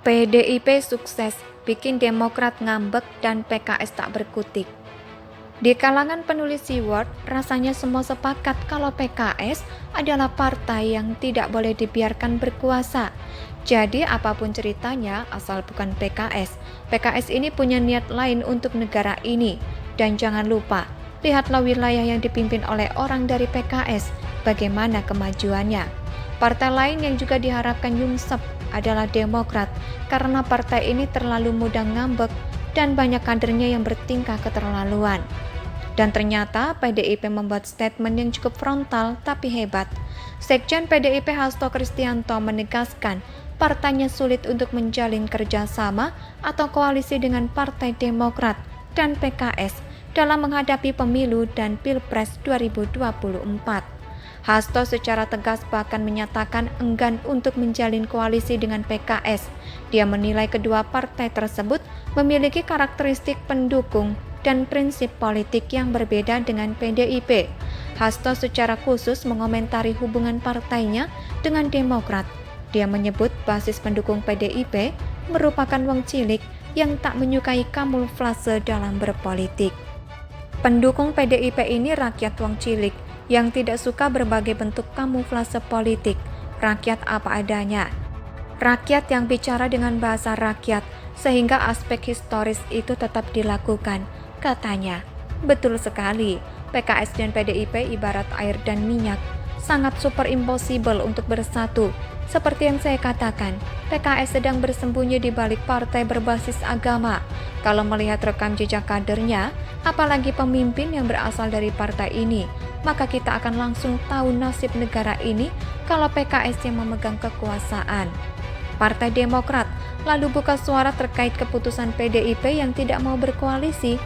PDIP sukses, bikin Demokrat ngambek dan PKS tak berkutik. Di kalangan penulis Seward, rasanya semua sepakat kalau PKS adalah partai yang tidak boleh dibiarkan berkuasa. Jadi apapun ceritanya, asal bukan PKS, PKS ini punya niat lain untuk negara ini. Dan jangan lupa, lihatlah wilayah yang dipimpin oleh orang dari PKS, bagaimana kemajuannya. Partai lain yang juga diharapkan nyungsep adalah Demokrat, karena partai ini terlalu mudah ngambek dan banyak kadernya yang bertingkah keterlaluan. Dan ternyata PDIP membuat statement yang cukup frontal tapi hebat. Sekjen PDIP Hasto Kristianto menegaskan partainya sulit untuk menjalin kerjasama atau koalisi dengan Partai Demokrat dan PKS dalam menghadapi pemilu dan Pilpres 2024. Hasto secara tegas bahkan menyatakan enggan untuk menjalin koalisi dengan PKS. Dia menilai kedua partai tersebut memiliki karakteristik pendukung dan prinsip politik yang berbeda dengan PDIP. Hasto secara khusus mengomentari hubungan partainya dengan Demokrat. Dia menyebut basis pendukung PDIP merupakan wong cilik yang tak menyukai kamuflase dalam berpolitik. Pendukung PDIP ini rakyat wong cilik yang tidak suka berbagai bentuk kamuflase politik, rakyat apa adanya. Rakyat yang bicara dengan bahasa rakyat, sehingga aspek historis itu tetap dilakukan, katanya. Betul sekali, PKS dan PDIP ibarat air dan minyak, sangat super impossible untuk bersatu. Seperti yang saya katakan, PKS sedang bersembunyi di balik partai berbasis agama. Kalau melihat rekam jejak kadernya, apalagi pemimpin yang berasal dari partai ini, maka kita akan langsung tahu nasib negara ini kalau PKS yang memegang kekuasaan. Partai Demokrat lalu buka suara terkait keputusan PDIP yang tidak mau berkoalisi.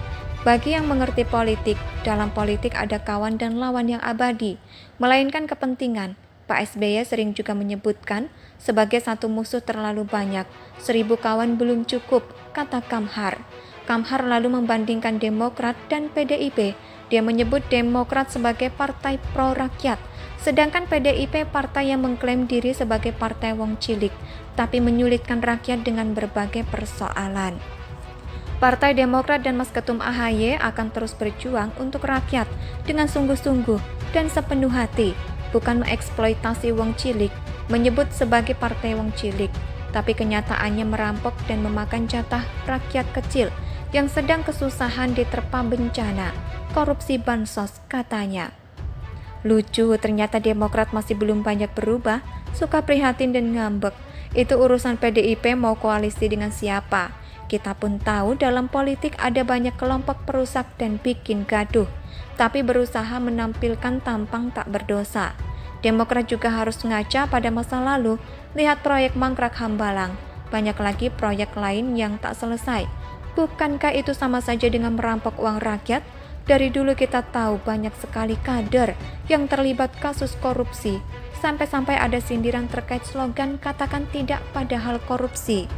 Bagi yang mengerti politik, dalam politik ada kawan dan lawan yang abadi, melainkan kepentingan. Pak SBY sering juga menyebutkan sebagai satu musuh terlalu banyak, 1000 kawan belum cukup, kata Kamhar. Kamhar lalu membandingkan Demokrat dan PDIP. Dia menyebut Demokrat sebagai partai pro-rakyat, sedangkan PDIP partai yang mengklaim diri sebagai partai wong cilik, tapi menyulitkan rakyat dengan berbagai persoalan. Partai Demokrat dan Mas Ketum AHY akan terus berjuang untuk rakyat dengan sungguh-sungguh dan sepenuh hati, bukan mengeksploitasi wong cilik, menyebut sebagai partai wong cilik, tapi kenyataannya merampok dan memakan jatah rakyat kecil yang sedang kesusahan diterpa bencana, korupsi bansos, katanya. Lucu, ternyata Demokrat masih belum banyak berubah, suka prihatin dan ngambek. Itu urusan PDIP mau koalisi dengan siapa. Kita pun tahu dalam politik ada banyak kelompok perusak dan bikin gaduh, tapi berusaha menampilkan tampang tak berdosa. Demokrat juga harus ngaca pada masa lalu, lihat proyek Mangkrak Hambalang, banyak lagi proyek lain yang tak selesai. Bukankah itu sama saja dengan merampok uang rakyat? Dari dulu kita tahu banyak sekali kader yang terlibat kasus korupsi, sampai-sampai ada sindiran terkait slogan katakan tidak padahal korupsi.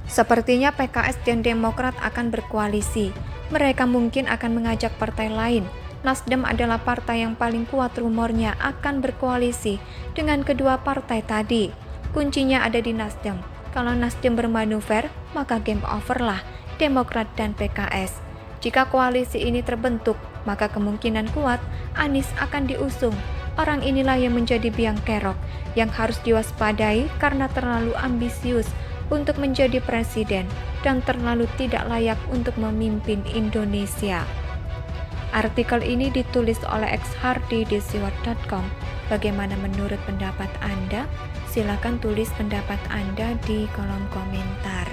Sepertinya PKS dan Demokrat akan berkoalisi. Mereka mungkin akan mengajak partai lain. Nasdem adalah partai yang paling kuat rumornya akan berkoalisi dengan kedua partai tadi. Kuncinya ada di Nasdem. Kalau Nasdem bermanuver, maka game over lah Demokrat dan PKS. Jika koalisi ini terbentuk, maka kemungkinan kuat Anies akan diusung. Orang inilah yang menjadi biang kerok, yang harus diwaspadai karena terlalu ambisius untuk menjadi presiden dan terlalu tidak layak untuk memimpin Indonesia. Artikel ini ditulis oleh X Hardy di siward.com. Bagaimana menurut pendapat Anda? Silakan tulis pendapat Anda di kolom komentar.